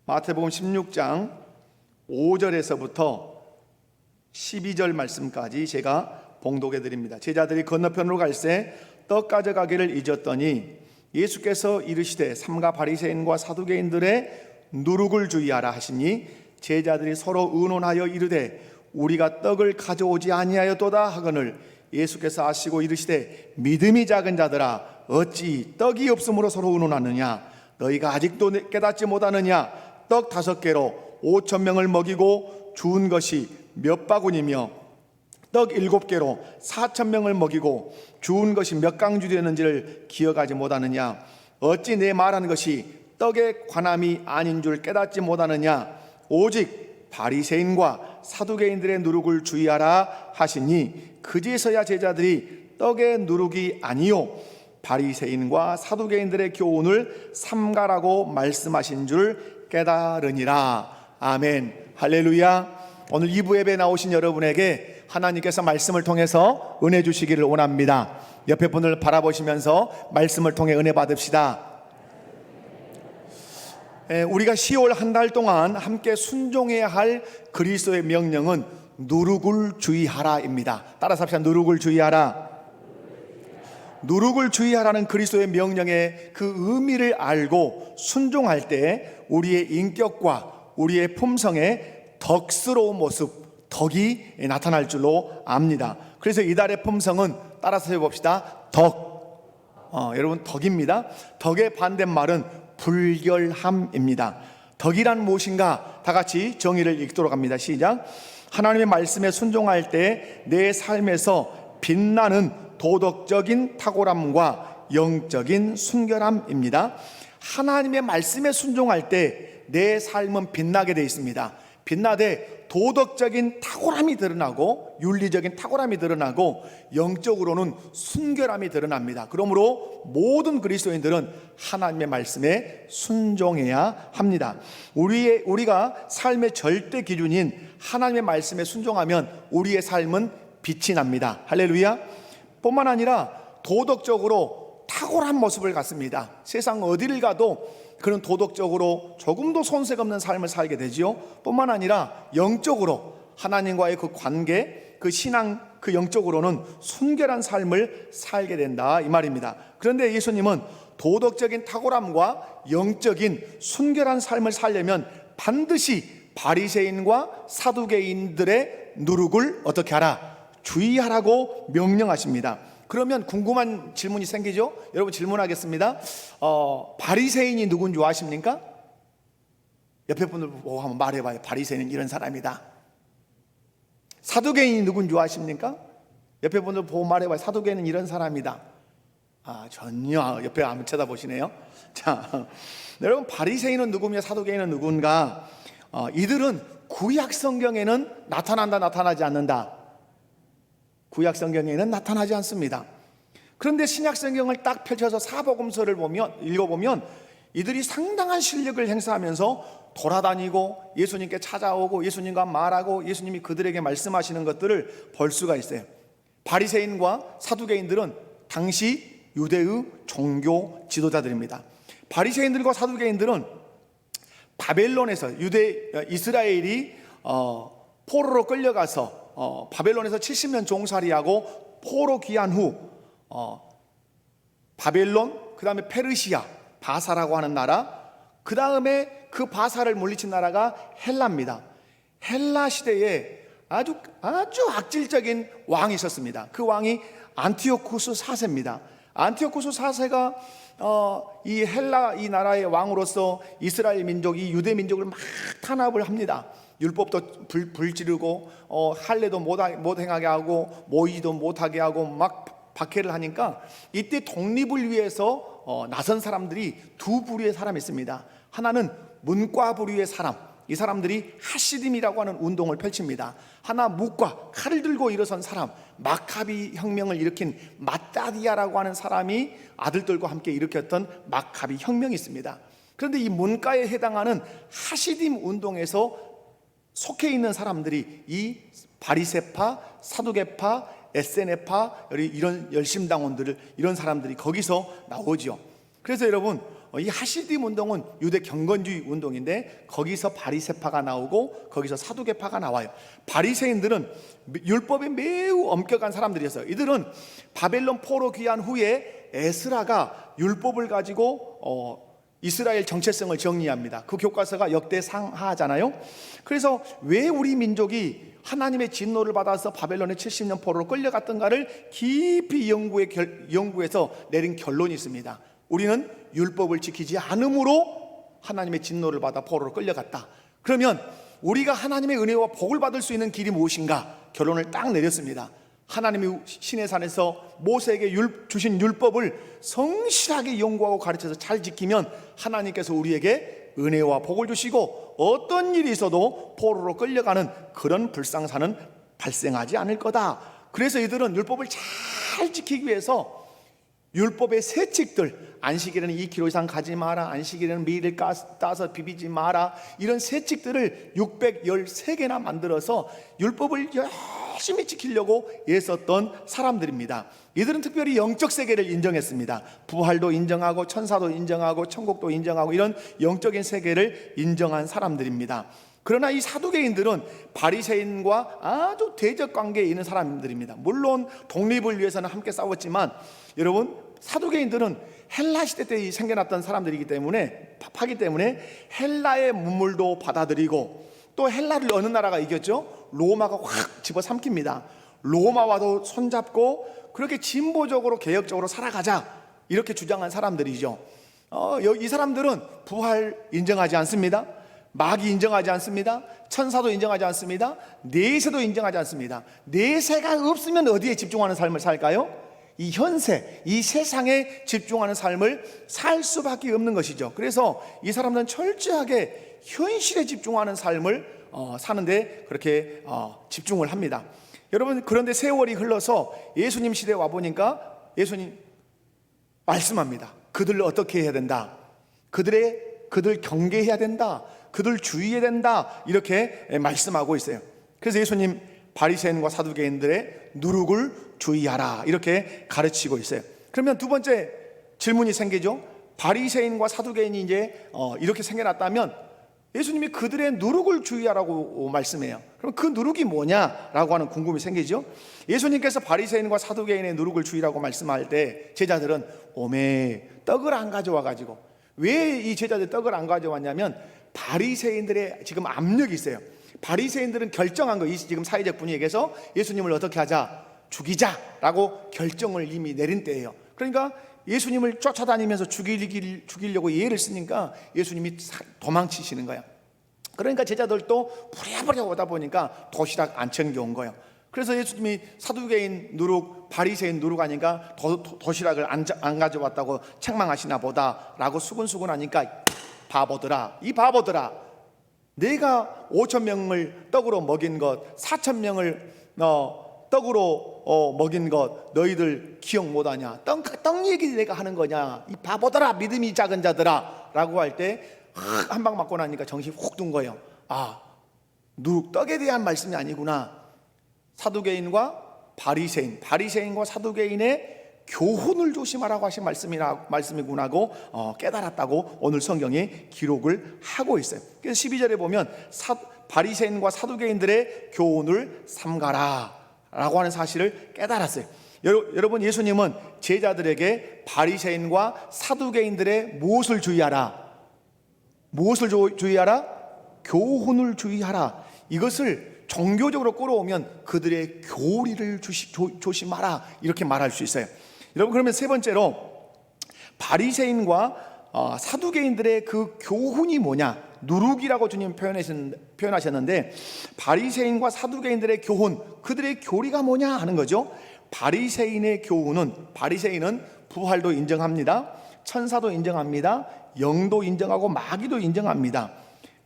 마태복음 16장 5절에서부터 12절 말씀까지 제가 봉독해 드립니다. 제자들이 건너편으로 갈새 떡 가져가기를 잊었더니 예수께서 이르시되 삼가 바리새인과 사두개인들의 누룩을 주의하라 하시니 제자들이 서로 의논하여 이르되 우리가 떡을 가져오지 아니하였도다 하거늘 예수께서 아시고 이르시되 믿음이 작은 자들아 어찌 떡이 없으므로 서로 의논하느냐 너희가 아직도 깨닫지 못하느냐 떡 5개로 5,000명을 먹이고 주운 것이 몇 바구니며 떡 7개로 4,000명을 먹이고 주운 것이 몇 강주 되는지를 기억하지 못하느냐 어찌 내 말하는 것이 떡에 관함이 아닌 줄 깨닫지 못하느냐 오직 바리새인과 사두개인들의 누룩을 주의하라 하시니 그제서야 제자들이 떡의 누룩이 아니요 바리새인과 사두개인들의 교훈을 삼가라고 말씀하신 줄 깨달으니라. 아멘. 할렐루야. 오늘 2부 예배에 나오신 여러분에게 하나님께서 말씀을 통해서 은혜 주시기를 원합니다. 옆에 분을 바라보시면서 말씀을 통해 은혜 받읍시다. 우리가 10월 한 달 동안 함께 순종해야 할 그리스도의 명령은 누룩을 주의하라입니다. 따라서 합시다. 누룩을 주의하라. 누룩을 주의하라는 그리스도의 명령의 그 의미를 알고 순종할 때 우리의 인격과 우리의 품성에 덕스러운 모습, 덕이 나타날 줄로 압니다. 그래서 이달의 품성은 따라서 해봅시다. 덕. 여러분 덕입니다. 덕의 반대말은 불결함입니다. 덕이란 무엇인가? 다 같이 정의를 읽도록 합니다. 시작. 하나님의 말씀에 순종할 때 내 삶에서 빛나는 도덕적인 탁월함과 영적인 순결함입니다. 하나님의 말씀에 순종할 때 내 삶은 빛나게 되어 있습니다. 빛나되 도덕적인 탁월함이 드러나고 윤리적인 탁월함이 드러나고 영적으로는 순결함이 드러납니다. 그러므로 모든 그리스도인들은 하나님의 말씀에 순종해야 합니다. 우리가 삶의 절대 기준인 하나님의 말씀에 순종하면 우리의 삶은 빛이 납니다. 할렐루야. 뿐만 아니라 도덕적으로 탁월한 모습을 갖습니다. 세상 어디를 가도 그런 도덕적으로 조금도 손색 없는 삶을 살게 되지요. 뿐만 아니라 영적으로 하나님과의 그 관계, 그 신앙, 그 영적으로는 순결한 삶을 살게 된다 이 말입니다. 그런데 예수님은 도덕적인 탁월함과 영적인 순결한 삶을 살려면 반드시 바리새인과 사두개인들의 누룩을 어떻게 하라? 주의하라고 명령하십니다. 그러면 궁금한 질문이 생기죠? 여러분 질문하겠습니다. 바리새인이 누군지 아십니까? 옆에 분들 보고 한번 말해봐요. 바리새인은 이런 사람이다. 사두개인이 누군지 아십니까? 옆에 분들 보고 말해봐요. 사두개인은 이런 사람이다. 전혀 옆에 안 쳐다보시네요. 자, 여러분 바리새인은 누구며 사두개인은 누군가? 이들은 구약 성경에는 나타난다 나타나지 않는다. 구약 성경에는 나타나지 않습니다. 그런데 신약 성경을 딱 펼쳐서 사복음서를 읽어보면 이들이 상당한 실력을 행사하면서 돌아다니고 예수님께 찾아오고 예수님과 말하고 예수님이 그들에게 말씀하시는 것들을 볼 수가 있어요. 바리새인과 사두개인들은 당시 유대의 종교 지도자들입니다. 바리새인들과 사두개인들은 바벨론에서 이스라엘이 포로로 끌려가서 바벨론에서 70년 종살이하고 포로 귀환 후 바벨론, 그 다음에 페르시아, 바사라고 하는 나라, 그 다음에 그 바사를 물리친 나라가 헬라입니다. 헬라 시대에 아주 악질적인 왕이 있었습니다. 그 왕이 안티오쿠스 4세입니다. 안티오쿠스 4세가 이 헬라 이 나라의 왕으로서 이스라엘 민족, 이 유대 민족을 막 탄압을 합니다. 율법도 불지르고 할례도 못 행하게 하고 모이지도 못하게 하고 막 박해를 하니까 이때 독립을 위해서 나선 사람들이 두 부류의 사람이 있습니다. 하나는 문과 부류의 사람, 이 사람들이 하시딤이라고 하는 운동을 펼칩니다. 하나 묵과 칼을 들고 일어선 사람, 마카비 혁명을 일으킨 마따디아라고 하는 사람이 아들들과 함께 일으켰던 마카비 혁명이 있습니다. 그런데 이 문과에 해당하는 하시딤 운동에서 속해 있는 사람들이 이 바리새파, 사두개파, 에세네파 이런 열심당원들을 이런 사람들이 거기서 나오죠. 그래서 여러분 이 하시dim 운동은 유대 경건주의 운동인데 거기서 바리새파가 나오고 거기서 사두개파가 나와요. 바리새인들은 율법에 매우 엄격한 사람들이었어요. 이들은 바벨론 포로 귀환 후에 에스라가 율법을 가지고 이스라엘 정체성을 정리합니다. 그 교과서가 역대상하잖아요. 그래서 왜 우리 민족이 하나님의 진노를 받아서 바벨론의 70년 포로로 끌려갔던가를 깊이 연구해서 내린 결론이 있습니다. 우리는 율법을 지키지 않음으로 하나님의 진노를 받아 포로로 끌려갔다. 그러면 우리가 하나님의 은혜와 복을 받을 수 있는 길이 무엇인가? 결론을 딱 내렸습니다. 하나님이 시내산에서 모세에게 주신 율법을 성실하게 연구하고 가르쳐서 잘 지키면 하나님께서 우리에게 은혜와 복을 주시고 어떤 일이 있어도 포로로 끌려가는 그런 불상사는 발생하지 않을 거다. 그래서 이들은 율법을 잘 지키기 위해서 율법의 세칙들, 안식일에는 2kg 이상 가지 마라, 안식일에는 밀을 따서 비비지 마라, 이런 세칙들을 613개나 만들어서 율법을 열심히 지키려고 애썼던 사람들입니다. 이들은 특별히 영적 세계를 인정했습니다. 부활도 인정하고 천사도 인정하고 천국도 인정하고 이런 영적인 세계를 인정한 사람들입니다. 그러나 이 사두개인들은 바리새인과 아주 대적 관계에 있는 사람들입니다. 물론 독립을 위해서는 함께 싸웠지만 여러분, 사두개인들은 헬라 시대 때 생겨났던 사람들이기 때문에 파기 때문에 헬라의 문물도 받아들이고 또 헬라를 어느 나라가 이겼죠? 로마가 확 집어삼킵니다. 로마와도 손잡고 그렇게 진보적으로 개혁적으로 살아가자 이렇게 주장한 사람들이죠. 이 사람들은 부활 인정하지 않습니다. 마귀 인정하지 않습니다. 천사도 인정하지 않습니다. 내세도 인정하지 않습니다. 내세가 없으면 어디에 집중하는 삶을 살까요? 이 현세, 이 세상에 집중하는 삶을 살 수밖에 없는 것이죠. 그래서 이 사람들은 철저하게 현실에 집중하는 삶을 사는데 그렇게 집중을 합니다. 여러분, 그런데 세월이 흘러서 예수님 시대에 와보니까 예수님 말씀합니다. 그들을 어떻게 해야 된다? 그들 경계해야 된다. 그들 주의해야 된다. 이렇게 말씀하고 있어요. 그래서 예수님 바리새인과 사두개인들의 누룩을 주의하라 이렇게 가르치고 있어요. 그러면 두 번째 질문이 생기죠. 바리새인과 사두개인이 이제 이렇게 생겨났다면 예수님이 그들의 누룩을 주의하라고 말씀해요. 그럼 그 누룩이 뭐냐라고 하는 궁금이 생기죠. 예수님께서 바리새인과 사두개인의 누룩을 주의라고 말씀할 때 제자들은 오메 떡을 안 가져와 가지고, 왜 이 제자들 떡을 안 가져왔냐면 바리새인들의 지금 압력이 있어요. 바리새인들은 결정한 거, 지금 사회적 분위기에서 예수님을 어떻게 하자, 죽이자라고 결정을 이미 내린 때예요. 그러니까 예수님을 쫓아다니면서 죽이려고 예를 쓰니까 예수님이 도망치시는 거야. 그러니까 제자들도 부랴부랴 오다 보니까 도시락 안 챙겨온 거예요. 그래서 예수님이 사두개인 누룩, 바리새인 누룩 하니까 도시락을 안 가져왔다고 책망하시나 보다라고 수근수근하니까 바보들아, 이 바보들아, 내가 5,000명을 떡으로 먹인 것, 4,000명을 떡으로 먹인 것 너희들 기억 못하냐? 떡 얘기 내가 하는 거냐? 이 바보들아, 믿음이 작은 자들아 라고 할 때 한 방 맞고 나니까 정신이 훅 든 거예요. 누룩, 떡에 대한 말씀이 아니구나. 사두개인과 바리새인과 사두개인의 교훈을 조심하라고 하신 말씀이구나 하고 깨달았다고 오늘 성경에 기록을 하고 있어요. 그래서 12절에 보면 바리새인과 사두개인들의 교훈을 삼가라 라고 하는 사실을 깨달았어요. 여러분, 예수님은 제자들에게 바리새인과 사두개인들의 무엇을 주의하라? 무엇을 주의하라? 교훈을 주의하라. 이것을 종교적으로 끌어오면 그들의 교리를 조심하라 이렇게 말할 수 있어요. 여러분, 그러면 세 번째로 바리새인과 사두개인들의 그 교훈이 뭐냐? 누룩이라고 주님 표현하셨는데 바리새인과 사두개인들의 교훈, 그들의 교리가 뭐냐 하는 거죠. 바리새인의 교훈은, 바리새인은 부활도 인정합니다. 천사도 인정합니다. 영도 인정하고 마귀도 인정합니다.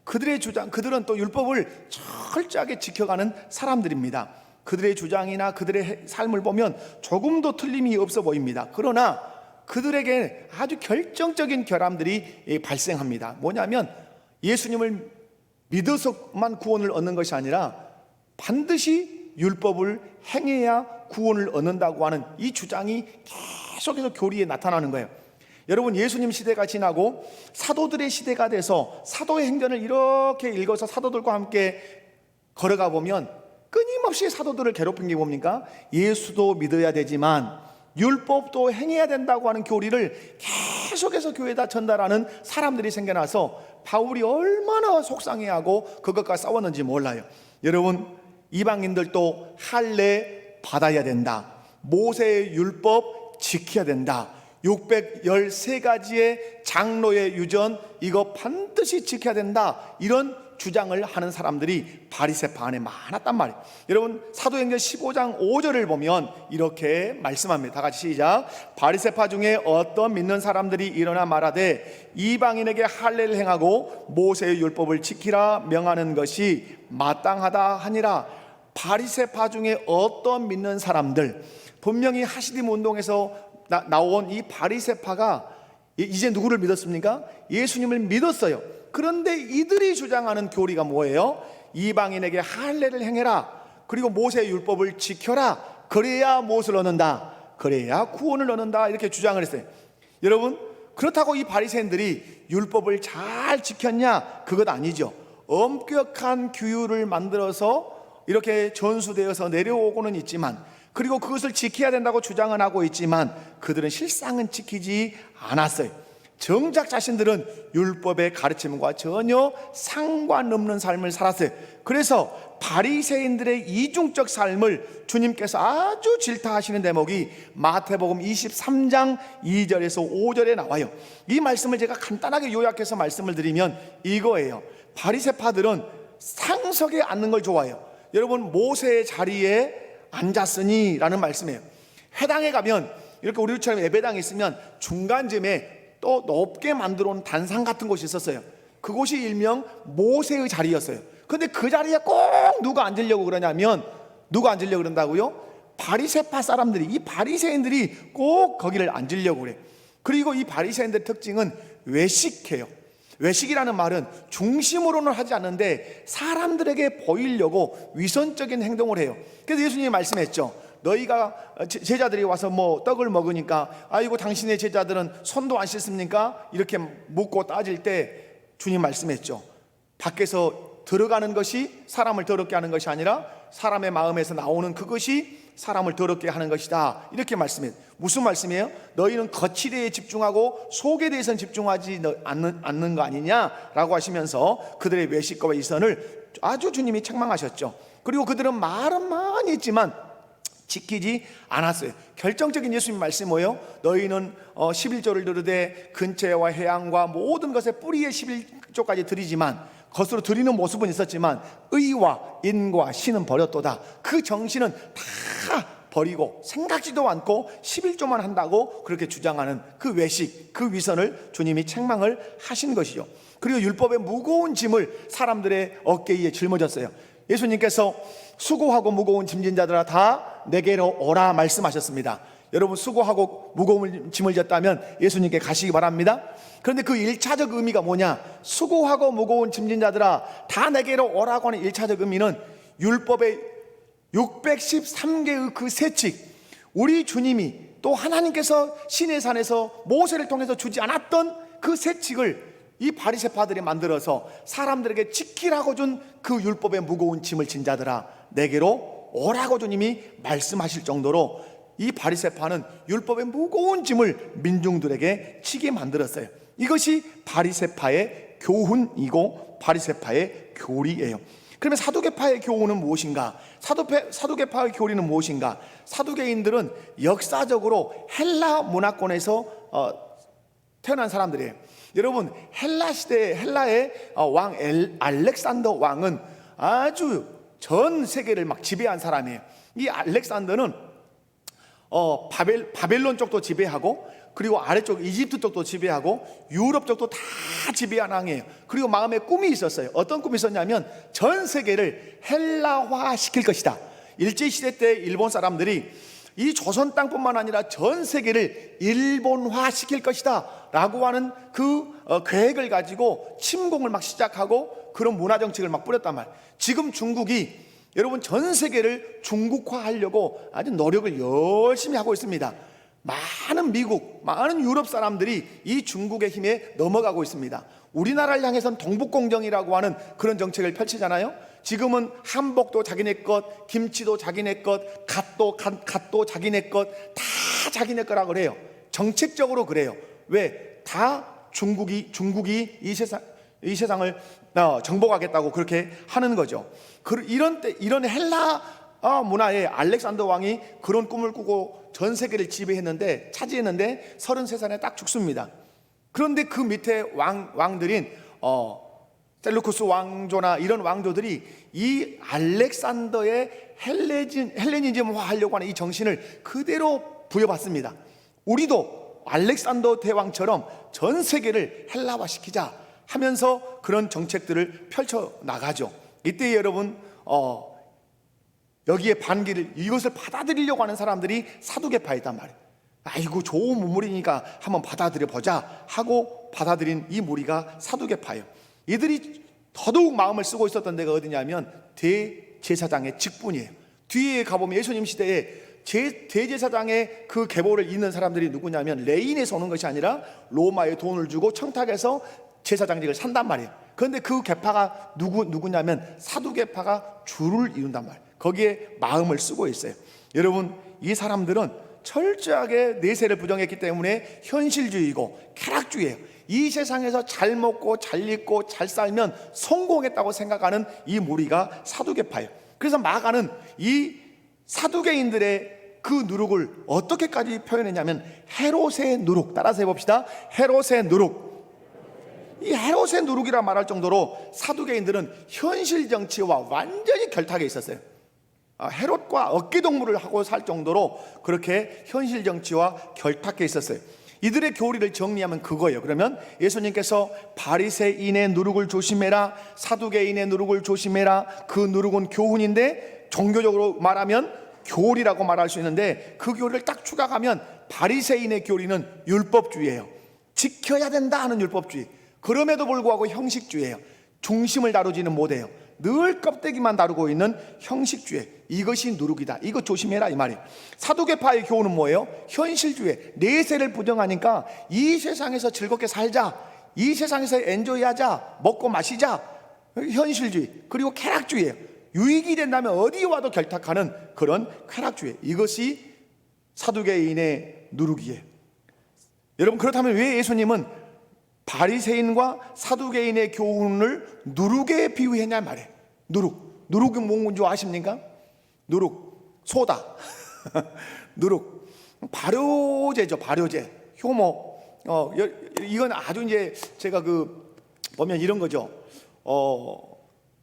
그들은 또 율법을 철저하게 지켜가는 사람들입니다. 그들의 주장이나 그들의 삶을 보면 조금도 틀림이 없어 보입니다. 그러나 그들에게 아주 결정적인 결함들이 발생합니다. 뭐냐면 예수님을 믿어서만 구원을 얻는 것이 아니라 반드시 율법을 행해야 구원을 얻는다고 하는 이 주장이 계속해서 교리에 나타나는 거예요. 여러분, 예수님 시대가 지나고 사도들의 시대가 돼서 사도의 행전을 이렇게 읽어서 사도들과 함께 걸어가 보면 끊임없이 사도들을 괴롭힌 게 뭡니까? 예수도 믿어야 되지만 율법도 행해야 된다고 하는 교리를 계속해서 교회에다 전달하는 사람들이 생겨나서 바울이 얼마나 속상해하고 그것과 싸웠는지 몰라요. 여러분, 이방인들도 할례 받아야 된다, 모세의 율법 지켜야 된다, 613가지의 장로의 유전 이거 반드시 지켜야 된다, 이런 주장을 하는 사람들이 바리새파 안에 많았단 말이에요. 여러분, 사도행전 15장 5절을 보면 이렇게 말씀합니다. 다 같이 시작. 바리새파 중에 어떤 믿는 사람들이 일어나 말하되 이방인에게 할례를 행하고 모세의 율법을 지키라 명하는 것이 마땅하다 하니라. 바리새파 중에 어떤 믿는 사람들, 분명히 하시딤 운동에서 나온 이 바리새파가 이제 누구를 믿었습니까? 예수님을 믿었어요. 그런데 이들이 주장하는 교리가 뭐예요? 이방인에게 할례를 행해라, 그리고 모세의 율법을 지켜라, 그래야 무엇을 얻는다? 그래야 구원을 얻는다, 이렇게 주장을 했어요. 여러분, 그렇다고 이 바리새인들이 율법을 잘 지켰냐? 그것 아니죠. 엄격한 규율을 만들어서 이렇게 전수되어서 내려오고는 있지만, 그리고 그것을 지켜야 된다고 주장은 하고 있지만 그들은 실상은 지키지 않았어요. 정작 자신들은 율법의 가르침과 전혀 상관없는 삶을 살았어요. 그래서 바리새인들의 이중적 삶을 주님께서 아주 질타하시는 대목이 마태복음 23장 2절에서 5절에 나와요. 이 말씀을 제가 간단하게 요약해서 말씀을 드리면 이거예요. 바리새파들은 상석에 앉는 걸 좋아해요. 여러분, 모세의 자리에 앉았으니 라는 말씀이에요. 회당에 가면 이렇게 우리처럼 예배당에 있으면 중간쯤에 또 높게 만들어 놓은 단상 같은 곳이 있었어요. 그곳이 일명 모세의 자리였어요. 근데 그 자리에 꼭 누가 앉으려고 그러냐면, 누가 앉으려고 그런다고요? 바리새파 사람들이, 이 바리새인들이 꼭 거기를 앉으려고 그래. 그리고 이 바리새인들의 특징은 외식해요. 외식이라는 말은 중심으로는 하지 않는데 사람들에게 보이려고 위선적인 행동을 해요. 그래서 예수님이 말씀했죠. 너희가 제자들이 와서 뭐 떡을 먹으니까 아이고 당신의 제자들은 손도 안 씻습니까? 이렇게 묻고 따질 때 주님 말씀했죠. 밖에서 들어가는 것이 사람을 더럽게 하는 것이 아니라 사람의 마음에서 나오는 그것이 사람을 더럽게 하는 것이다, 이렇게 말씀해요. 무슨 말씀이에요? 너희는 겉에 대해 집중하고 속에 대해서는 집중하지 않는 거 아니냐라고 하시면서 그들의 외식과 위선을 아주 주님이 책망하셨죠. 그리고 그들은 말은 많이 했지만 지키지 않았어요. 결정적인 예수님 말씀이 뭐예요? 너희는 11조를 드리되 근처와 해양과 모든 것의 뿌리의 11조까지 드리지만, 겉으로 드리는 모습은 있었지만 의와 인과 신은 버렸도다. 그 정신은 다 버리고 생각지도 않고 11조만 한다고 그렇게 주장하는 그 외식, 그 위선을 주님이 책망을 하신 것이죠. 그리고 율법의 무거운 짐을 사람들의 어깨에 짊어졌어요. 예수님께서 수고하고 무거운 짐진 자들아 다 내게로 오라 말씀하셨습니다. 여러분, 수고하고 무거운 짐을 졌다면 예수님께 가시기 바랍니다. 그런데 그 1차적 의미가 뭐냐? 수고하고 무거운 짐진 자들아 다 내게로 오라고 하는 1차적 의미는 율법의 613개의 그 세칙, 우리 주님이 또 하나님께서 시내 산에서 모세를 통해서 주지 않았던 그 세칙을 이 바리새파들이 만들어서 사람들에게 지키라고 준 그 율법의 무거운 짐을 진 자들아 내게로 오라고 주님이 말씀하실 정도로 이 바리새파는 율법의 무거운 짐을 민중들에게 지게 만들었어요. 이것이 바리새파의 교훈이고 바리새파의 교리예요. 그러면 사두개파의 교훈은 무엇인가? 사두개파의 교리는 무엇인가? 사두개인들은 역사적으로 헬라 문화권에서 태어난 사람들이에요. 여러분, 헬라 시대 헬라의 왕 알렉산더 왕은 아주 전 세계를 막 지배한 사람이에요. 이 알렉산더는 바벨론 쪽도 지배하고, 그리고 아래쪽 이집트 쪽도 지배하고, 유럽 쪽도 다 지배한 왕이에요. 그리고 마음에 꿈이 있었어요. 어떤 꿈이 있었냐면 전 세계를 헬라화 시킬 것이다. 일제시대 때 일본 사람들이 이 조선 땅뿐만 아니라 전 세계를 일본화 시킬 것이다 라고 하는 그 계획을 가지고 침공을 막 시작하고 그런 문화정책을 막 뿌렸단 말이에요. 지금 중국이 여러분 전 세계를 중국화하려고 아주 노력을 열심히 하고 있습니다. 많은 미국, 많은 유럽 사람들이 이 중국의 힘에 넘어가고 있습니다. 우리나라를 향해서는 동북공정이라고 하는 그런 정책을 펼치잖아요. 지금은 한복도 자기네 것, 김치도 자기네 것, 갓도 자기네 것, 다 자기네 거라고 그래요. 정책적으로 그래요. 왜? 다 중국이 이 세상을 정복하겠다고 그렇게 하는 거죠. 이런 헬라 문화에 알렉산더 왕이 그런 꿈을 꾸고 전 세계를 차지했는데 33살에 딱 죽습니다. 그런데 그 밑에 왕들인 셀루쿠스 왕조나 이런 왕조들이 이 알렉산더의 헬레니즘화 하려고 하는 이 정신을 그대로 부여받습니다. 우리도 알렉산더 대왕처럼 전 세계를 헬라화시키자 하면서 그런 정책들을 펼쳐 나가죠. 이때 여러분 여기에 반기를, 이것을 받아들이려고 하는 사람들이 사두개파에 있단 말이에요. 아이고 좋은 문물이니까 한번 받아들여 보자 하고 받아들인 이 무리가 사두개파예요. 이들이 더더욱 마음을 쓰고 있었던 데가 어디냐면 대제사장의 직분이에요. 뒤에 가보면 예수님 시대에 대제사장의 그 계보를 잇는 사람들이 누구냐면 레인에서 오는 것이 아니라 로마에 돈을 주고 청탁해서 제사장직을 산단 말이에요. 그런데 그 계파가 누구냐면 사두개파가 주를 이룬단 말이에요. 거기에 마음을 쓰고 있어요. 여러분, 이 사람들은 철저하게 내세를 부정했기 때문에 현실주의고 쾌락주의예요. 이 세상에서 잘 먹고 잘 입고 잘 살면 성공했다고 생각하는 이 무리가 사두개파예요. 그래서 마가는 이 사두개인들의 그 누룩을 어떻게까지 표현했냐면 헤롯의 누룩, 따라서 해봅시다. 헤롯의 누룩. 이 헤롯의 누룩이라 말할 정도로 사두개인들은 현실 정치와 완전히 결탁해 있었어요. 헤롯과 어깨동무를 하고 살 정도로 그렇게 현실 정치와 결탁해 있었어요. 이들의 교리를 정리하면 그거예요. 그러면 예수님께서 바리새인의 누룩을 조심해라, 사두개인의 누룩을 조심해라. 그 누룩은 교훈인데 종교적으로 말하면 교리라고 말할 수 있는데 그 교리를 딱 추가하면 바리새인의 교리는 율법주의예요. 지켜야 된다 하는 율법주의. 그럼에도 불구하고 형식주의예요. 중심을 다루지는 못해요. 늘 껍데기만 다루고 있는 형식주의. 이것이 누룩이다. 이거 조심해라 이 말이에요. 사두개파의 교훈은 뭐예요? 현실주의. 내세를 부정하니까 이 세상에서 즐겁게 살자, 이 세상에서 엔조이하자, 먹고 마시자. 현실주의. 그리고 쾌락주의예요. 유익이 된다면 어디 와도 결탁하는 그런 쾌락주의. 이것이 사두개인의 누룩이에요. 여러분, 그렇다면 왜 예수님은 바리새인과 사두개인의 교훈을 누룩에 비유했냐 말이에요. 누룩이 뭔지 아십니까? 누룩, 소다. 누룩, 발효제죠. 발효제, 효모. 이건 아주 이제 제가 보면 이런 거죠.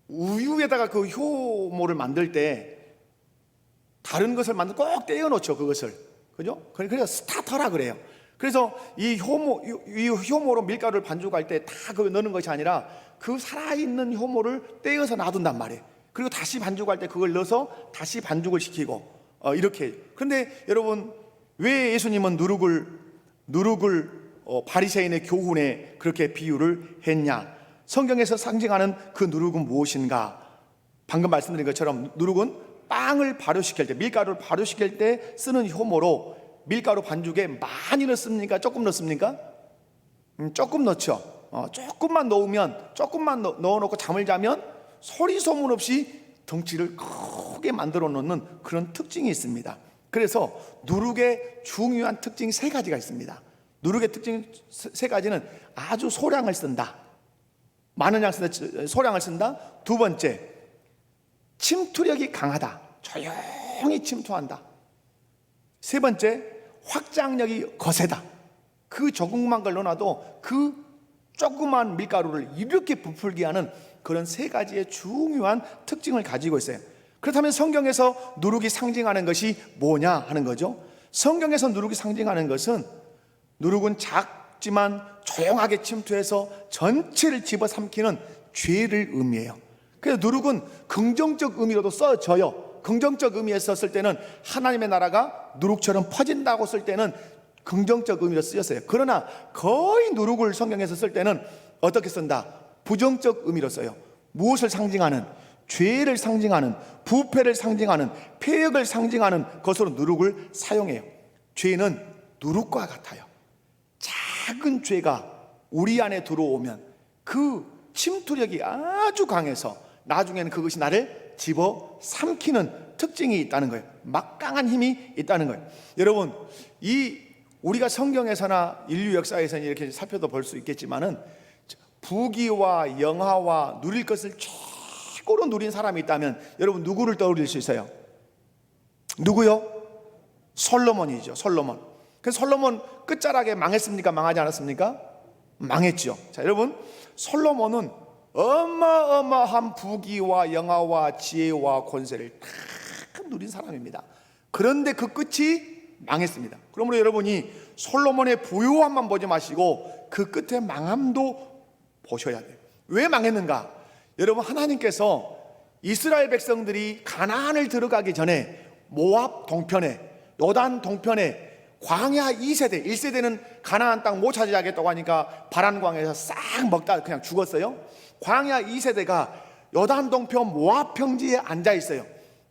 우유에다가 그 효모를 만들 때 다른 것을 꼭 떼어 놓죠. 그것을, 그죠? 그래서 스타터라 그래요. 그래서 이 효모로 밀가루를 반죽할 때 다 그거 넣는 것이 아니라 그 살아있는 효모를 떼어서 놔둔단 말이에요. 그리고 다시 반죽할 때 그걸 넣어서 다시 반죽을 시키고 이렇게. 그런데 여러분, 왜 예수님은 누룩을 바리새인의 교훈에 그렇게 비유를 했냐? 성경에서 상징하는 그 누룩은 무엇인가? 방금 말씀드린 것처럼 누룩은 빵을 발효시킬 때, 밀가루를 발효시킬 때 쓰는 효모로 밀가루 반죽에 많이 넣습니까? 조금 넣습니까? 조금 넣죠. 조금만 넣어놓고 잠을 자면 소리 소문 없이 덩치를 크게 만들어 놓는 그런 특징이 있습니다. 그래서 누룩의 중요한 특징 3가지가 있습니다. 누룩의 특징 3가지는 아주 소량을 쓴다, 많은 양 쓴다, 소량을 쓴다. 2번째, 침투력이 강하다, 조용히 침투한다. 3번째, 확장력이 거세다. 그 조금만 걸 넣어놔도 그 조그만 밀가루를 이렇게 부풀게 하는 그런 3가지의 중요한 특징을 가지고 있어요. 그렇다면 성경에서 누룩이 상징하는 것이 뭐냐 하는 거죠. 성경에서 누룩이 상징하는 것은, 누룩은 작지만 조용하게 침투해서 전체를 집어삼키는 죄를 의미해요. 그래서 누룩은 긍정적 의미로도 써져요. 긍정적 의미에 썼을 때는 하나님의 나라가 누룩처럼 퍼진다고 쓸 때는 긍정적 의미로 쓰였어요. 그러나 거의 누룩을 성경에서 쓸 때는 어떻게 쓴다? 부정적 의미로 써요. 무엇을 상징하는? 죄를 상징하는, 부패를 상징하는, 폐역을 상징하는 것으로 누룩을 사용해요. 죄는 누룩과 같아요. 작은 죄가 우리 안에 들어오면 그 침투력이 아주 강해서 나중에는 그것이 나를 집어삼키는 특징이 있다는 거예요. 막강한 힘이 있다는 거예요. 여러분, 우리가 성경에서나 인류 역사에서는 이렇게 살펴도 볼 수 있겠지만은 부귀와 영화와 누릴 것을 최고로 누린 사람이 있다면 여러분 누구를 떠올릴 수 있어요? 누구요? 솔로몬이죠. 솔로몬. 그 솔로몬 끝자락에 망했습니까? 망하지 않았습니까? 망했죠. 자, 여러분, 솔로몬은 어마어마한 부귀와 영화와 지혜와 권세를 다 누린 사람입니다. 그런데 그 끝이 망했습니다. 그러므로 여러분이 솔로몬의 부유함만 보지 마시고 그 끝의 망함도 보셔야 돼요. 왜 망했는가? 여러분, 하나님께서 이스라엘 백성들이 가나안을 들어가기 전에 모압 동편에, 요단 동편에 광야 2세대, 1세대는 가나안 땅 못 차지하겠다고 하니까 바란광에서 싹 먹다 그냥 죽었어요. 광야 2세대가 요단 동편 모압 평지에 앉아 있어요.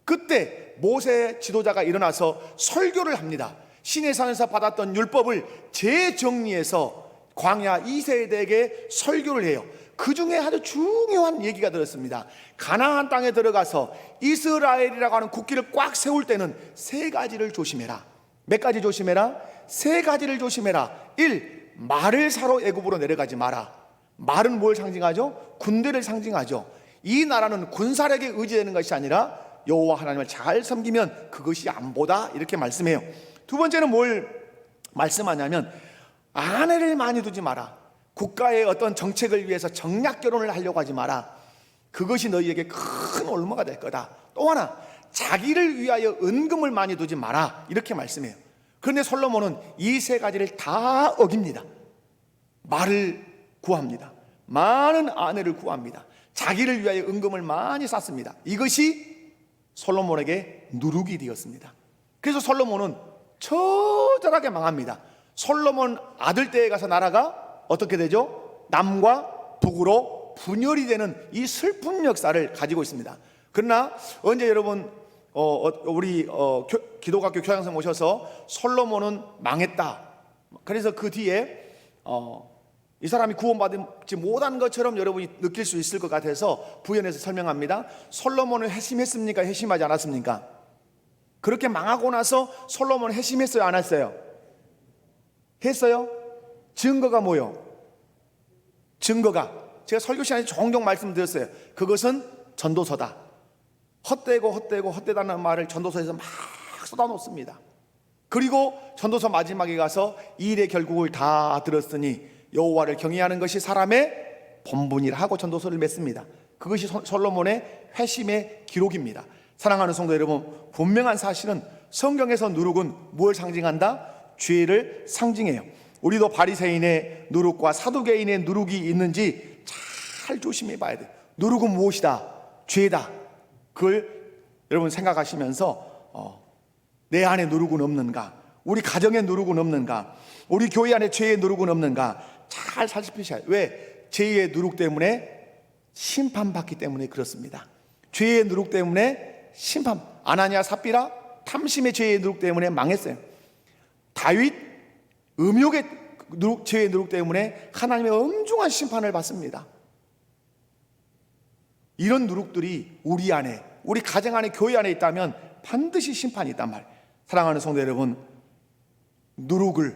그때 모세 지도자가 일어나서 설교를 합니다. 시내산에서 받았던 율법을 재정리해서 광야 2세대에게 설교를 해요. 그 중에 아주 중요한 얘기가 들었습니다. 가나안 땅에 들어가서 이스라엘이라고 하는 국기를 꽉 세울 때는 세 가지를 조심해라. 몇 가지 조심해라? 세 가지를 조심해라. 1. 말을 사러 애굽으로 내려가지 마라. 말은 뭘 상징하죠? 군대를 상징하죠. 이 나라는 군사력에 의지되는 것이 아니라 여호와 하나님을 잘 섬기면 그것이 안보다, 이렇게 말씀해요. 두 번째는 뭘 말씀하냐면 아내를 많이 두지 마라. 국가의 어떤 정책을 위해서 정략 결혼을 하려고 하지 마라. 그것이 너희에게 큰 올무가 될 거다. 또 하나, 자기를 위하여 은금을 많이 두지 마라. 이렇게 말씀해요. 그런데 솔로몬은 이 세 가지를 다 어깁니다. 말을 구합니다. 많은 아내를 구합니다. 자기를 위하여 은금을 많이 쌓습니다. 이것이 솔로몬에게 누룩이 되었습니다. 그래서 솔로몬은 처절하게 망합니다. 솔로몬 아들 때에 가서 나라가 어떻게 되죠? 남과 북으로 분열이 되는 이 슬픈 역사를 가지고 있습니다. 그러나 언제 여러분 우리 기독학교 교양생 오셔서 솔로몬은 망했다, 그래서 그 뒤에 이 사람이 구원받지 못한 것처럼 여러분이 느낄 수 있을 것 같아서 부연해서 설명합니다. 솔로몬은 회심했습니까? 회심하지 않았습니까? 그렇게 망하고 나서 솔로몬은 회심했어요? 안 했어요? 했어요? 증거가 뭐요? 증거가 제가 설교 시간에 종종 말씀드렸어요. 그것은 전도서다. 헛되다는 말을 전도서에서 막 쏟아놓습니다. 그리고 전도서 마지막에 가서 이 일의 결국을 다 들었으니 여호와를 경외하는 것이 사람의 본분이라 하고 전도서를 맺습니다. 그것이 솔로몬의 회심의 기록입니다. 사랑하는 성도 여러분, 분명한 사실은 성경에서 누룩은 뭘 상징한다? 죄를 상징해요. 우리도 바리새인의 누룩과 사두개인의 누룩이 있는지 잘 조심해 봐야 돼요. 누룩은 무엇이다? 죄다. 그걸 여러분 생각하시면서 내 안에 누룩은 없는가? 우리 가정에 누룩은 없는가? 우리 교회 안에 죄의 누룩은 없는가? 잘 살피셔야 돼요. 왜? 죄의 누룩 때문에 심판받기 때문에 그렇습니다. 죄의 누룩 때문에 심판. 아나니아 삽비라 탐심의 죄의 누룩 때문에 망했어요. 다윗 음욕의 죄의 누룩 때문에 하나님의 엄중한 심판을 받습니다. 이런 누룩들이 우리 안에, 우리 가정 안에, 교회 안에 있다면 반드시 심판이 있단 말. 사랑하는 성도 여러분, 누룩을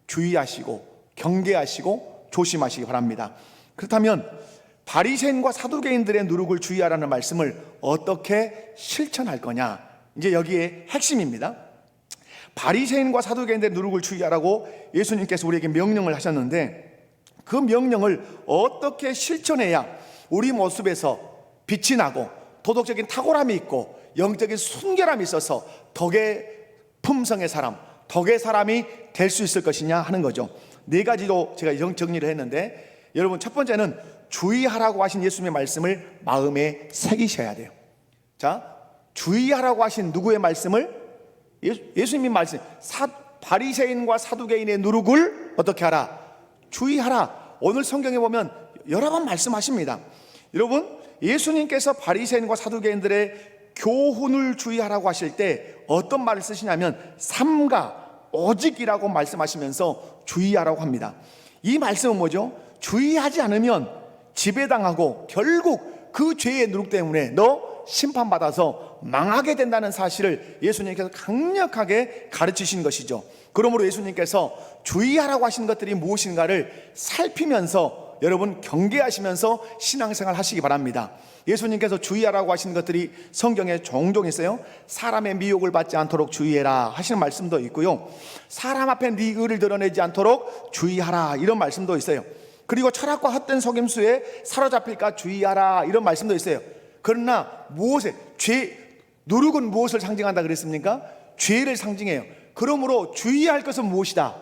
주의하시고 경계하시고 조심하시기 바랍니다. 그렇다면 바리새인과 사두개인들의 누룩을 주의하라는 말씀을 어떻게 실천할 거냐? 이제 여기에 핵심입니다. 바리새인과 사두개인들의 누룩을 주의하라고 예수님께서 우리에게 명령을 하셨는데 그 명령을 어떻게 실천해야 우리 모습에서 빛이 나고 도덕적인 탁월함이 있고 영적인 순결함이 있어서 덕의 품성의 사람, 덕의 사람이 될 수 있을 것이냐 하는 거죠. 네 가지로 제가 정리를 했는데 여러분, 첫 번째는 주의하라고 하신 예수님의 말씀을 마음에 새기셔야 돼요. 자, 주의하라고 하신 누구의 말씀을? 예수님의 말씀. 바리새인과 사두개인의 누룩을 어떻게 하라? 주의하라. 오늘 성경에 보면 여러 번 말씀하십니다. 여러분, 예수님께서 바리새인과 사두개인들의 교훈을 주의하라고 하실 때 어떤 말을 쓰시냐면 삼가 오직이라고 말씀하시면서 주의하라고 합니다. 이 말씀은 뭐죠? 주의하지 않으면 지배당하고 결국 그 죄의 누룩 때문에 너 심판받아서 망하게 된다는 사실을 예수님께서 강력하게 가르치신 것이죠. 그러므로 예수님께서 주의하라고 하신 것들이 무엇인가를 살피면서 여러분 경계하시면서 신앙생활 하시기 바랍니다. 예수님께서 주의하라고 하신 것들이 성경에 종종 있어요. 사람의 미혹을 받지 않도록 주의해라 하시는 말씀도 있고요, 사람 앞에 네 의를 드러내지 않도록 주의하라 이런 말씀도 있어요. 그리고 철학과 헛된 속임수에 사로잡힐까 주의하라 이런 말씀도 있어요. 그러나 무엇에 누룩은 무엇을 상징한다 그랬습니까? 죄를 상징해요. 그러므로 주의할 것은 무엇이다?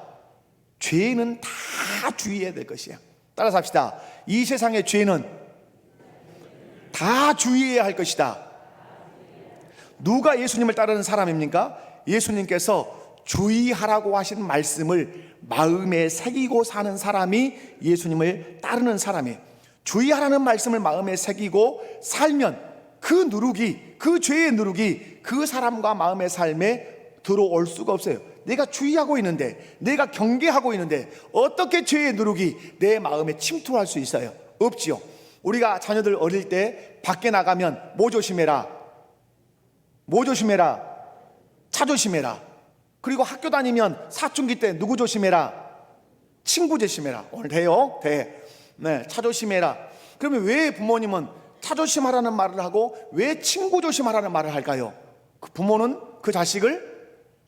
죄는 다 주의해야 될 것이야. 따라서 합시다. 이 세상의 죄는 다 주의해야 할 것이다. 누가 예수님을 따르는 사람입니까? 예수님께서 주의하라고 하신 말씀을 마음에 새기고 사는 사람이 예수님을 따르는 사람이에요. 주의하라는 말씀을 마음에 새기고 살면 그 누룩이, 그 죄의 누룩이 그 사람과 마음의 삶에 들어올 수가 없어요. 내가 주의하고 있는데, 내가 경계하고 있는데 어떻게 죄의 누룩이 내 마음에 침투할 수 있어요? 없지요. 우리가 자녀들 어릴 때 밖에 나가면 뭐 조심해라, 뭐 조심해라, 차 조심해라. 그리고 학교 다니면 사춘기 때 누구 조심해라, 친구 조심해라. 오늘 돼요? 돼. 네, 차 조심해라. 그러면 왜 부모님은 차 조심하라는 말을 하고 왜 친구 조심하라는 말을 할까요? 그 부모는 그 자식을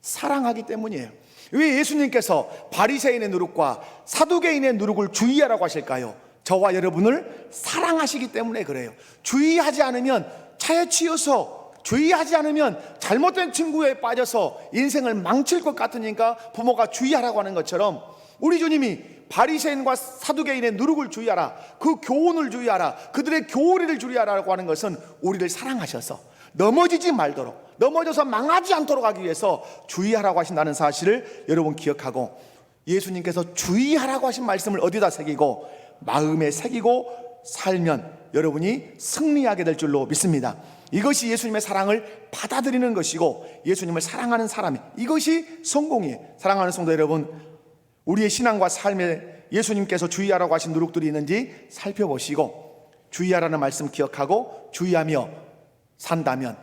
사랑하기 때문이에요. 왜 예수님께서 바리새인의 누룩과 사두개인의 누룩을 주의하라고 하실까요? 저와 여러분을 사랑하시기 때문에 그래요. 주의하지 않으면 차에 치여서, 주의하지 않으면 잘못된 친구에 빠져서 인생을 망칠 것 같으니까 부모가 주의하라고 하는 것처럼 우리 주님이 바리새인과 사두개인의 누룩을 주의하라, 그 교훈을 주의하라, 그들의 교리를 주의하라고 하는 것은 우리를 사랑하셔서 넘어지지 말도록, 넘어져서 망하지 않도록 하기 위해서 주의하라고 하신다는 사실을 여러분 기억하고, 예수님께서 주의하라고 하신 말씀을 어디다 새기고 마음에 새기고 살면 여러분이 승리하게 될 줄로 믿습니다. 이것이 예수님의 사랑을 받아들이는 것이고 예수님을 사랑하는 사람이, 이것이 성공이에요. 사랑하는 성도 여러분, 우리의 신앙과 삶에 예수님께서 주의하라고 하신 누룩들이 있는지 살펴보시고 주의하라는 말씀 기억하고 주의하며 산다면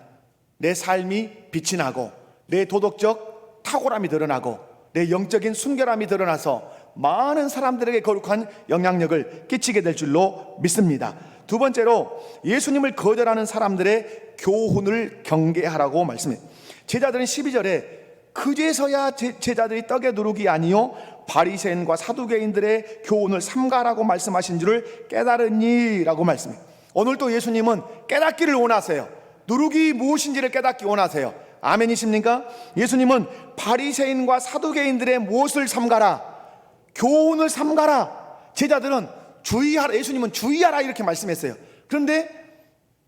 내 삶이 빛이 나고 내 도덕적 탁월함이 드러나고 내 영적인 순결함이 드러나서 많은 사람들에게 거룩한 영향력을 끼치게 될 줄로 믿습니다. 두 번째로 예수님을 거절하는 사람들의 교훈을 경계하라고 말씀해요. 제자들은 12절에 그제서야 제자들이 떡의 누룩이 아니요 바리새인과 사두개인들의 교훈을 삼가라고 말씀하신 줄을 깨달으니 라고 말씀해요. 오늘 또 예수님은 깨닫기를 원하세요. 누룩이 무엇인지를 깨닫기 원하세요. 아멘이십니까? 예수님은 바리새인과 사두개인들의 무엇을 삼가라? 교훈을 삼가라. 제자들은 주의하라, 예수님은 주의하라 이렇게 말씀했어요. 그런데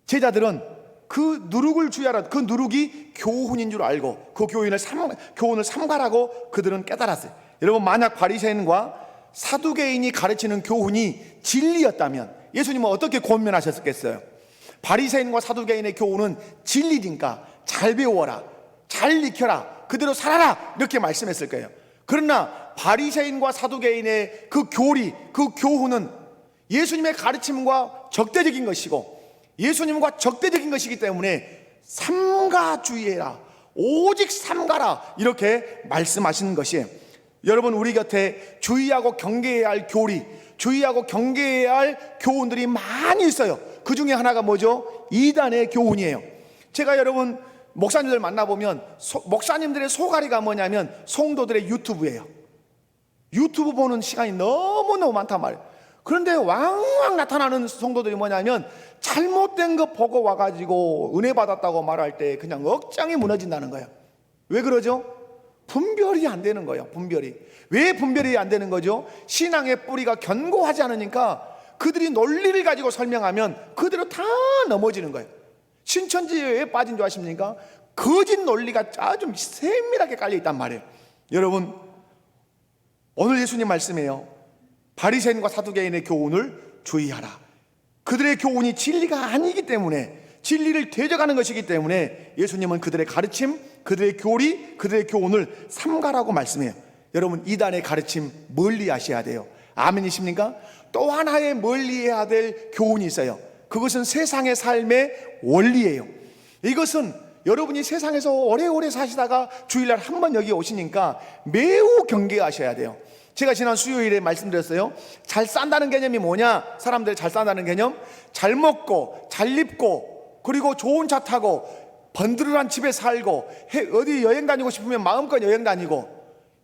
제자들은 그 누룩을 주의하라, 그 누룩이 교훈인 줄 알고 그 교훈을 삼가라고 그들은 깨달았어요. 여러분, 만약 바리새인과 사두개인이 가르치는 교훈이 진리였다면 예수님은 어떻게 권면하셨겠어요? 바리새인과 사두개인의 교훈은 진리니까 잘 배워라, 잘 익혀라, 그대로 살아라 이렇게 말씀했을 거예요. 그러나 바리새인과 사두개인의 그 교리, 그 교훈은 예수님의 가르침과 적대적인 것이고 예수님과 적대적인 것이기 때문에 삼가 주의해라, 오직 삼가라 이렇게 말씀하시는 것이에요. 여러분, 우리 곁에 주의하고 경계해야 할 교리, 주의하고 경계해야 할 교훈들이 많이 있어요. 그 중에 하나가 뭐죠? 이단의 교훈이에요. 제가 여러분 목사님들 만나보면 목사님들의 소가리가 뭐냐면 성도들의 유튜브예요. 유튜브 보는 시간이 너무너무 많단 말이에요. 그런데 왕왕 나타나는 성도들이 뭐냐면 잘못된 거 보고 와가지고 은혜 받았다고 말할 때 그냥 억장이 무너진다는 거예요. 왜 그러죠? 분별이 안 되는 거예요. 분별이. 왜 분별이 안 되는 거죠? 신앙의 뿌리가 견고하지 않으니까 그들이 논리를 가지고 설명하면 그대로 다 넘어지는 거예요. 신천지에 왜 빠진 줄 아십니까? 거짓 논리가 아주 세밀하게 깔려 있단 말이에요. 여러분, 오늘 예수님 말씀이에요. 바리새인과 사두개인의 교훈을 주의하라. 그들의 교훈이 진리가 아니기 때문에, 진리를 대적하는 것이기 때문에 예수님은 그들의 가르침, 그들의 교리, 그들의 교훈을 삼가라고 말씀해요. 여러분, 이단의 가르침 멀리 하셔야 돼요. 아멘이십니까? 또 하나의 멀리해야 될 교훈이 있어요. 그것은 세상의 삶의 원리예요. 이것은 여러분이 세상에서 오래오래 사시다가 주일날 한 번 여기 오시니까 매우 경계하셔야 돼요. 제가 지난 수요일에 말씀드렸어요. 잘 산다는 개념이 뭐냐? 사람들이 잘 산다는 개념, 잘 먹고 잘 입고 그리고 좋은 차 타고 번드르한 집에 살고 어디 여행 다니고 싶으면 마음껏 여행 다니고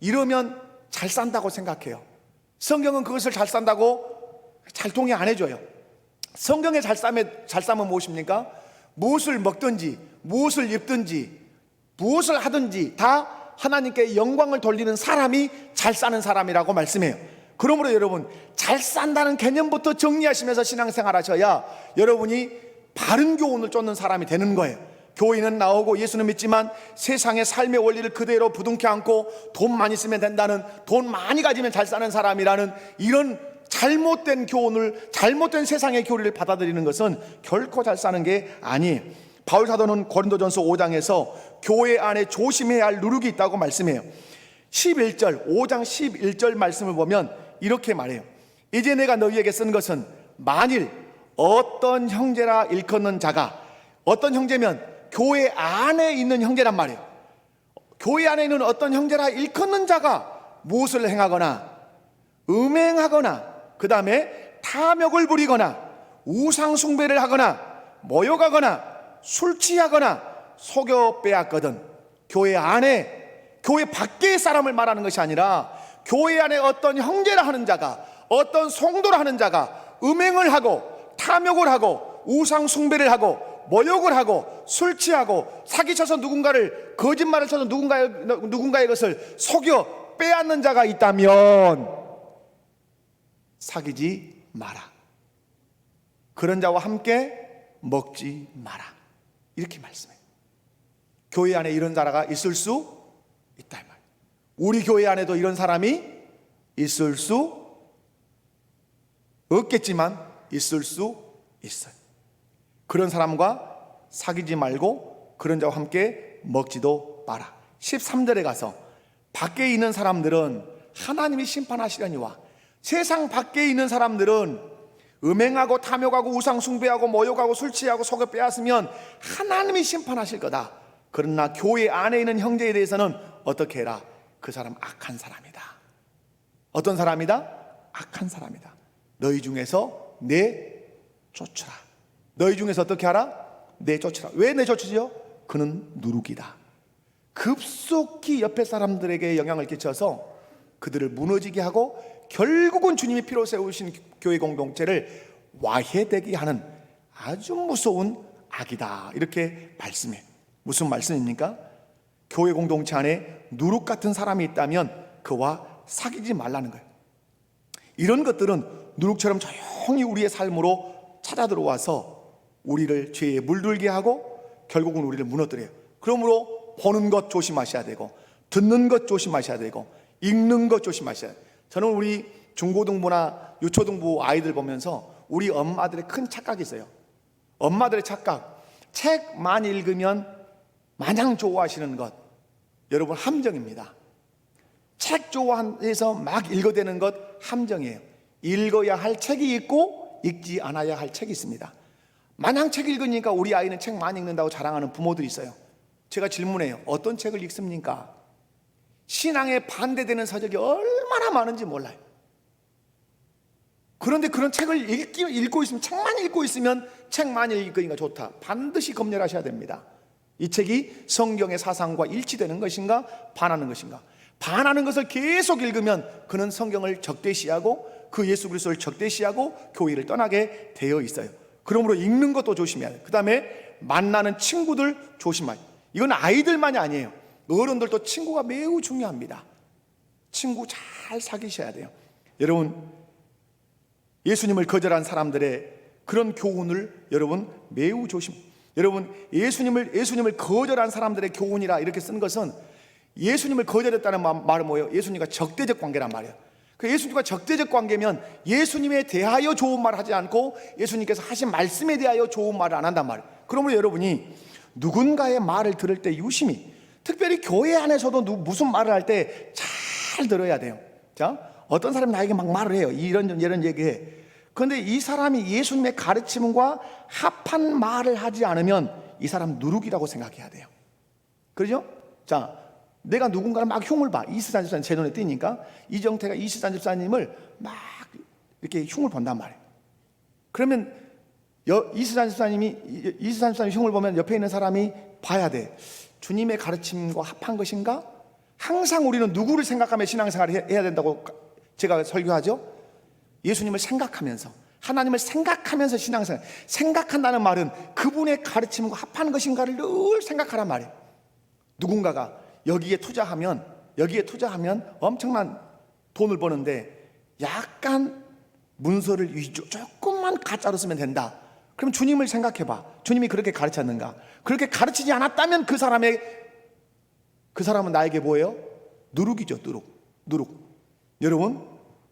이러면 잘 산다고 생각해요. 성경은 그것을 잘 산다고 잘 동의 안 해줘요. 성경에 잘 싸면 무엇입니까? 무엇을 먹든지 무엇을 입든지 무엇을 하든지 다 하나님께 영광을 돌리는 사람이 잘 사는 사람이라고 말씀해요. 그러므로 여러분, 잘 산다는 개념부터 정리하시면서 신앙생활 하셔야 여러분이 바른 교훈을 쫓는 사람이 되는 거예요. 교회는 나오고 예수는 믿지만 세상의 삶의 원리를 그대로 부둥켜 안고 돈 많이 쓰면 된다는, 돈 많이 가지면 잘 사는 사람이라는 이런 잘못된 교훈을, 잘못된 세상의 교리를 받아들이는 것은 결코 잘 사는 게 아니에요. 바울 사도는 고린도전서 5장에서 교회 안에 조심해야 할 누룩이 있다고 말씀해요. 11절, 5장 11절 말씀을 보면 이렇게 말해요. 이제 내가 너희에게 쓴 것은 만일 어떤 형제라 일컫는 자가, 어떤 형제면 교회 안에 있는 형제란 말이에요. 교회 안에 있는 어떤 형제라 일컫는 자가 무엇을 행하거나 음행하거나 그 다음에 탐욕을 부리거나 우상 숭배를 하거나 모욕하거나 술 취하거나 속여 빼앗거든. 교회 안에, 교회 밖의 사람을 말하는 것이 아니라 교회 안에 어떤 형제라 하는 자가, 어떤 성도라 하는 자가 음행을 하고 탐욕을 하고 우상 숭배를 하고 모욕을 하고 술 취하고 사기쳐서 누군가를, 거짓말을 쳐서 누군가의 것을 속여 빼앗는 자가 있다면 사귀지 마라. 그런 자와 함께 먹지 마라. 이렇게 말씀해요. 교회 안에 이런 자가 있을 수 있다 이 말이에요. 우리 교회 안에도 이런 사람이 있을 수 없겠지만 있을 수 있어요. 그런 사람과 사귀지 말고 그런 자와 함께 먹지도 마라. 13절에 가서 밖에 있는 사람들은 하나님이 심판하시려니와 세상 밖에 있는 사람들은 음행하고 탐욕하고 우상 숭배하고 모욕하고 술 취하고 속여 빼앗으면 하나님이 심판하실 거다. 그러나 교회 안에 있는 형제에 대해서는 어떻게 해라? 그 사람 악한 사람이다. 어떤 사람이다? 악한 사람이다. 너희 중에서 내쫓으라. 너희 중에서 어떻게 하라? 내쫓으라. 왜 내쫓으지요? 그는 누룩이다. 급속히 옆에 사람들에게 영향을 끼쳐서 그들을 무너지게 하고 결국은 주님이 피로 세우신 교회 공동체를 와해되게 하는 아주 무서운 악이다. 이렇게 말씀해. 무슨 말씀입니까? 교회 공동체 안에 누룩 같은 사람이 있다면 그와 사귀지 말라는 거예요. 이런 것들은 누룩처럼 조용히 우리의 삶으로 찾아 들어와서 우리를 죄에 물들게 하고 결국은 우리를 무너뜨려요. 그러므로 보는 것 조심하셔야 되고 듣는 것 조심하셔야 되고 읽는 것 조심하셔야 돼요. 저는 우리 중고등부나 유초등부 아이들 보면서 우리 엄마들의 큰 착각이 있어요. 엄마들의 착각, 책 많이 읽으면 마냥 좋아하시는 것, 여러분 함정입니다. 책 좋아해서 막 읽어대는 것 함정이에요. 읽어야 할 책이 있고 읽지 않아야 할 책이 있습니다. 마냥 책 읽으니까 우리 아이는 책 많이 읽는다고 자랑하는 부모들이 있어요. 제가 질문해요. 어떤 책을 읽습니까? 신앙에 반대되는 서적이 얼마나 많은지 몰라요. 그런데 그런 책을 읽고 있으면, 책만 읽고 있으면 책만 읽으니까 좋다. 반드시 검열하셔야 됩니다. 이 책이 성경의 사상과 일치되는 것인가, 반하는 것인가. 반하는 것을 계속 읽으면 그는 성경을 적대시하고 그 예수 그리스도를 적대시하고 교회를 떠나게 되어 있어요. 그러므로 읽는 것도 조심해야 돼요. 그 다음에 만나는 친구들 조심해야 돼요. 이건 아이들만이 아니에요. 어른들도 친구가 매우 중요합니다. 친구 잘 사귀셔야 돼요. 여러분, 예수님을 거절한 사람들의 그런 교훈을 여러분 매우 여러분 예수님을 거절한 사람들의 교훈이라 이렇게 쓴 것은 예수님을 거절했다는 말은 뭐예요? 예수님과 적대적 관계란 말이에요. 그 예수님과 적대적 관계면 예수님에 대하여 좋은 말 하지 않고 예수님께서 하신 말씀에 대하여 좋은 말을 안 한단 말이에요. 그러므로 여러분이 누군가의 말을 들을 때 유심히, 특별히 교회 안에서도 무슨 말을 할 때 잘 들어야 돼요. 자, 어떤 사람이 나에게 막 말을 해요. 이런 얘기해. 그런데 이 사람이 예수님의 가르침과 합한 말을 하지 않으면 이 사람 누룩이라고 생각해야 돼요. 그렇죠? 자, 내가 누군가를 막 흉을 봐. 이수산 집사님 제 눈에 띄니까 이정태가 이수산 집사님을 막 이렇게 흉을 본단 말이에요. 그러면 이수산 집사님 흉을 보면 옆에 있는 사람이 봐야 돼. 주님의 가르침과 합한 것인가? 항상 우리는 누구를 생각하며 신앙생활을 해야 된다고 제가 설교하죠. 예수님을 생각하면서, 하나님을 생각하면서 신앙생활. 생각한다는 말은 그분의 가르침과 합한 것인가를 늘 생각하란 말이에요. 누군가가 여기에 투자하면 엄청난 돈을 버는데 약간 문서를 조금만 가짜로 쓰면 된다. 그럼 주님을 생각해봐. 주님이 그렇게 가르쳤는가? 그렇게 가르치지 않았다면 그 사람은 나에게 뭐예요? 누룩이죠. 누룩. 여러분,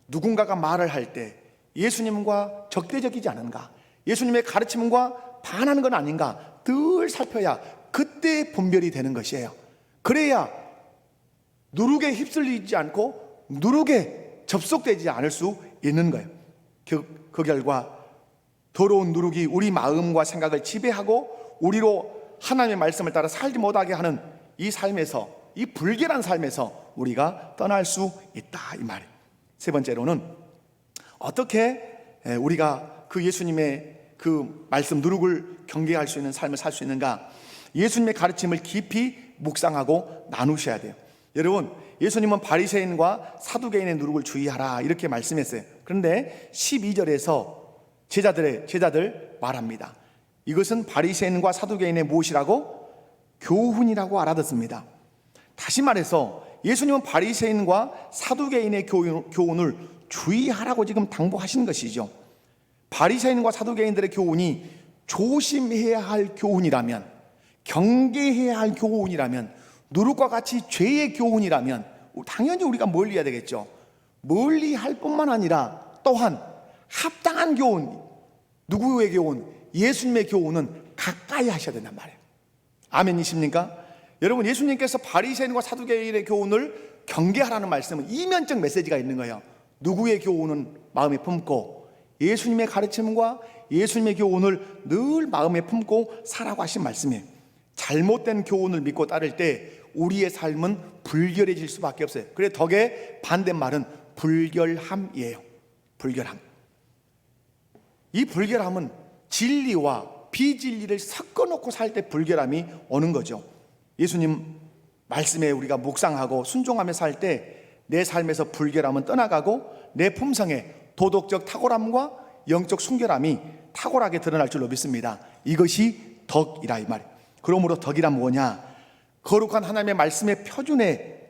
누군가가 말을 할 때 예수님과 적대적이지 않은가? 예수님의 가르침과 반하는 건 아닌가? 늘 살펴야 그때 분별이 되는 것이에요. 그래야 누룩에 휩쓸리지 않고 누룩에 접속되지 않을 수 있는 거예요. 그 결과 더러운 누룩이 우리 마음과 생각을 지배하고 우리로 하나님의 말씀을 따라 살지 못하게 하는 이 삶에서, 이 불결한 삶에서 우리가 떠날 수 있다, 이 말이에요. 세 번째로는 어떻게 우리가 그 예수님의 그 말씀 누룩을 경계할 수 있는 삶을 살 수 있는가? 예수님의 가르침을 깊이 묵상하고 나누셔야 돼요. 여러분, 예수님은 바리새인과 사두개인의 누룩을 주의하라 이렇게 말씀했어요. 그런데 12절에서 제자들 말합니다. 이것은 바리새인과 사두개인의 무엇이라고? 교훈이라고 알아듣습니다. 다시 말해서 예수님은 바리새인과 사두개인의 교훈을 주의하라고 지금 당부하신 것이죠. 바리새인과 사두개인들의 교훈이 조심해야 할 교훈이라면, 경계해야 할 교훈이라면, 누룩과 같이 죄의 교훈이라면 당연히 우리가 멀리해야 되겠죠. 멀리할 뿐만 아니라 또한 합당한 교훈, 누구의 교훈? 예수님의 교훈은 가까이 하셔야 된단 말이에요. 아멘이십니까? 여러분, 예수님께서 바리새인과 사두개인의 교훈을 경계하라는 말씀은 이면적 메시지가 있는 거예요. 누구의 교훈은 마음에 품고 예수님의 가르침과 예수님의 교훈을 늘 마음에 품고 살라고 하신 말씀이에요. 잘못된 교훈을 믿고 따를 때 우리의 삶은 불결해질 수밖에 없어요. 그래 덕의 반대말은 불결함이에요. 불결함. 이 불결함은 진리와 비진리를 섞어놓고 살 때 불결함이 오는 거죠. 예수님 말씀에 우리가 묵상하고 순종하며 살 때 내 삶에서 불결함은 떠나가고 내 품성에 도덕적 탁월함과 영적 순결함이 탁월하게 드러날 줄로 믿습니다. 이것이 덕이라 이 말이에요. 그러므로 덕이란 뭐냐? 거룩한 하나님의 말씀의 표준에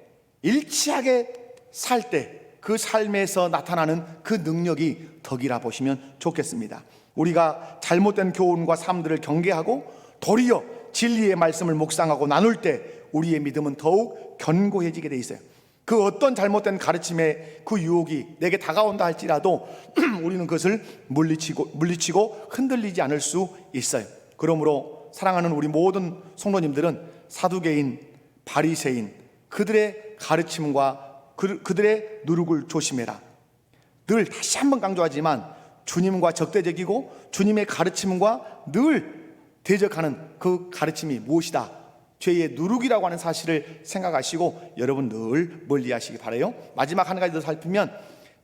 일치하게 살 때 그 삶에서 나타나는 그 능력이 덕이라 보시면 좋겠습니다. 우리가 잘못된 교훈과 삶들을 경계하고 도리어 진리의 말씀을 묵상하고 나눌 때 우리의 믿음은 더욱 견고해지게 돼 있어요. 그 어떤 잘못된 가르침의 그 유혹이 내게 다가온다 할지라도 우리는 그것을 물리치고 흔들리지 않을 수 있어요. 그러므로 사랑하는 우리 모든 성도님들은 사두개인, 바리새인 그들의 가르침과 그들의 누룩을 조심해라. 늘 다시 한번 강조하지만 주님과 적대적이고 주님의 가르침과 늘 대적하는 그 가르침이 무엇이다? 죄의 누룩이라고 하는 사실을 생각하시고 여러분 늘 멀리하시기 바라요. 마지막 한 가지 더 살피면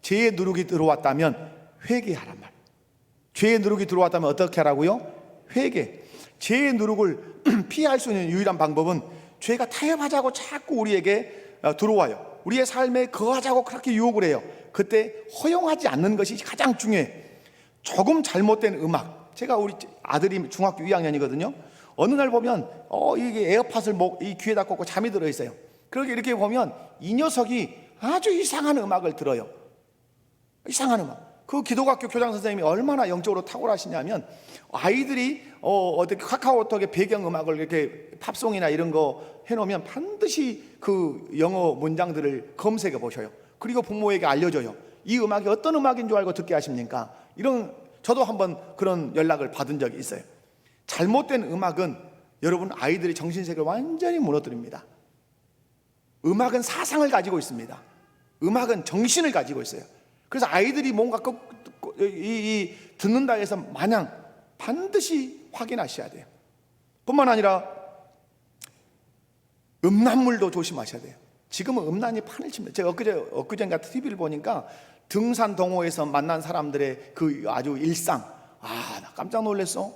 죄의 누룩이 들어왔다면 회개하란 말. 죄의 누룩이 들어왔다면 어떻게 하라고요? 회개. 죄의 누룩을 피할 수 있는 유일한 방법은 죄가 타협하자고 자꾸 우리에게 들어와요. 우리의 삶에 거하자고 그렇게 유혹을 해요. 그때 허용하지 않는 것이 가장 중요해. 조금 잘못된 음악. 제가 우리 아들이 중학교 2학년이거든요. 어느 날 보면 이게 에어팟을 이 귀에다 꽂고 잠이 들어 있어요. 그렇게 이렇게 보면 이 녀석이 아주 이상한 음악을 들어요. 이상한 음악. 그 기독학교 교장 선생님이 얼마나 영적으로 탁월하시냐면 아이들이 어떻게 카카오톡에 배경 음악을 이렇게 팝송이나 이런 거 해놓으면 반드시 그 영어 문장들을 검색해 보셔요. 그리고 부모에게 알려줘요. 이 음악이 어떤 음악인 줄 알고 듣게 하십니까? 이런 저도 한번 그런 연락을 받은 적이 있어요. 잘못된 음악은 여러분 아이들의 정신세계를 완전히 무너뜨립니다. 음악은 사상을 가지고 있습니다. 음악은 정신을 가지고 있어요. 그래서 아이들이 뭔가 듣는다 해서 마냥 반드시 확인하셔야 돼요. 뿐만 아니라 음란물도 조심하셔야 돼요. 지금은 음란이 판을 칩니다. 제가 엊그젠가 TV를 보니까 등산 동호회에서 만난 사람들의 그 아주 일상, 나 깜짝 놀랐어.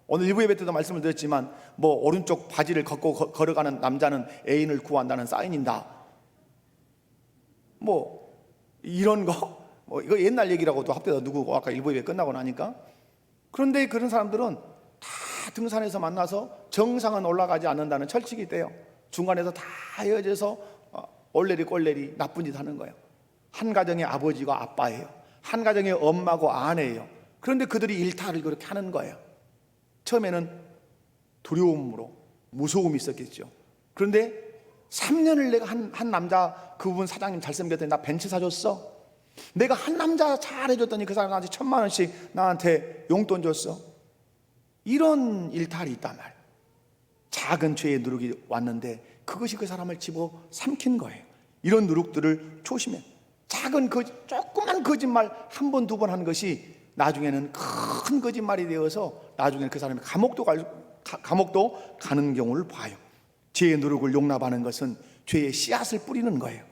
오늘 일부 예배 때도 말씀을 드렸지만 오른쪽 바지를 걷고 걸어가는 남자는 애인을 구한다는 사인이다. 이런 거, 이거 옛날 얘기라고도 합대다 누구고 아까 일부 예배 끝나고 나니까. 그런데 그런 사람들은 다 등산에서 만나서 정상은 올라가지 않는다는 철칙이 있대요. 중간에서 다 헤어져서 얼레리 꼴레리 나쁜 짓 하는 거예요. 한 가정의 아버지가 아빠예요. 한 가정의 엄마고 아내예요. 그런데 그들이 일탈을 그렇게 하는 거예요. 처음에는 두려움으로 무서움이 있었겠죠. 그런데 3년을 내가 한 남자, 그분 사장님 잘생겼더니 나 벤츠 사줬어. 내가 한 남자 잘해줬더니 그 사람 나한테 1,000만 원씩 나한테 용돈 줬어. 이런 일탈이 있단 말이에요. 작은 죄의 누룩이 왔는데 그것이 그 사람을 집어 삼킨 거예요. 이런 누룩들을 조심해. 작은 조그만 거짓말 한 번, 두 번 한 것이 나중에는 큰 거짓말이 되어서 나중에는 그 사람이 감옥도 가는 경우를 봐요. 죄의 누룩을 용납하는 것은 죄의 씨앗을 뿌리는 거예요.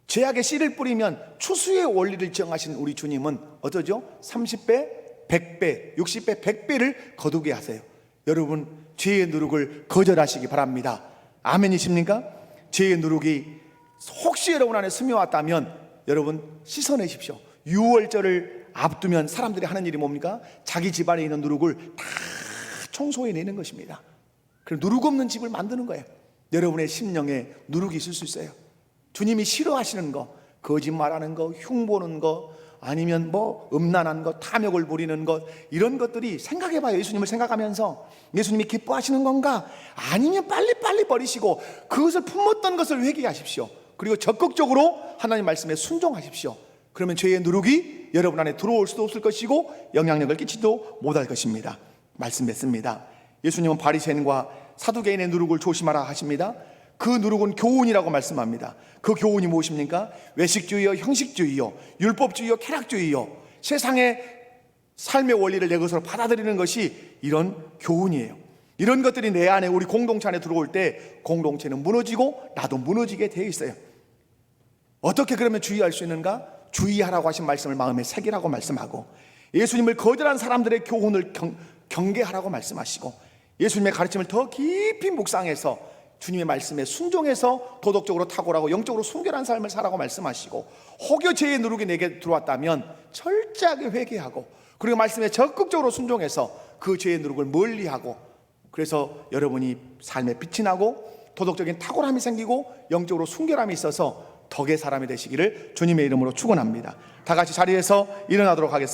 죄악의 씨를 뿌리면 추수의 원리를 정하신 우리 주님은 어떠죠? 30배, 100배, 60배, 100배를 거두게 하세요. 여러분, 죄의 누룩을 거절하시기 바랍니다. 아멘이십니까? 죄의 누룩이 혹시 여러분 안에 스며왔다면 여러분 씻어내십시오. 6월절을 앞두면 사람들이 하는 일이 뭡니까? 자기 집안에 있는 누룩을 다 청소해내는 것입니다. 그럼 누룩 없는 집을 만드는 거예요. 여러분의 심령에 누룩이 있을 수 있어요. 주님이 싫어하시는 거, 거짓말하는 거, 흉보는 거, 아니면 음란한 것, 탐욕을 부리는 것, 이런 것들이 생각해봐요. 예수님을 생각하면서 예수님이 기뻐하시는 건가? 아니면 빨리빨리 버리시고 그것을 품었던 것을 회개하십시오. 그리고 적극적으로 하나님 말씀에 순종하십시오. 그러면 죄의 누룩이 여러분 안에 들어올 수도 없을 것이고 영향력을 끼치지도 못할 것입니다. 말씀했습니다. 예수님은 바리새인과 사두개인의 누룩을 조심하라 하십니다. 그 누룩은 교훈이라고 말씀합니다. 그 교훈이 무엇입니까? 외식주의요, 형식주의요, 율법주의요, 쾌락주의요, 세상의 삶의 원리를 내 것으로 받아들이는 것이 이런 교훈이에요. 이런 것들이 내 안에, 우리 공동체 안에 들어올 때 공동체는 무너지고 나도 무너지게 되어 있어요. 어떻게 그러면 주의할 수 있는가? 주의하라고 하신 말씀을 마음에 새기라고 말씀하고, 예수님을 거절한 사람들의 교훈을 경계하라고 말씀하시고, 예수님의 가르침을 더 깊이 묵상해서 주님의 말씀에 순종해서 도덕적으로 탁월하고 영적으로 순결한 삶을 살라고 말씀하시고, 혹여 죄의 누룩이 내게 들어왔다면 철저하게 회개하고, 그리고 말씀에 적극적으로 순종해서 그 죄의 누룩을 멀리하고, 그래서 여러분이 삶에 빛이 나고 도덕적인 탁월함이 생기고 영적으로 순결함이 있어서 덕의 사람이 되시기를 주님의 이름으로 축원합니다. 다 같이 자리에서 일어나도록 하겠습니다.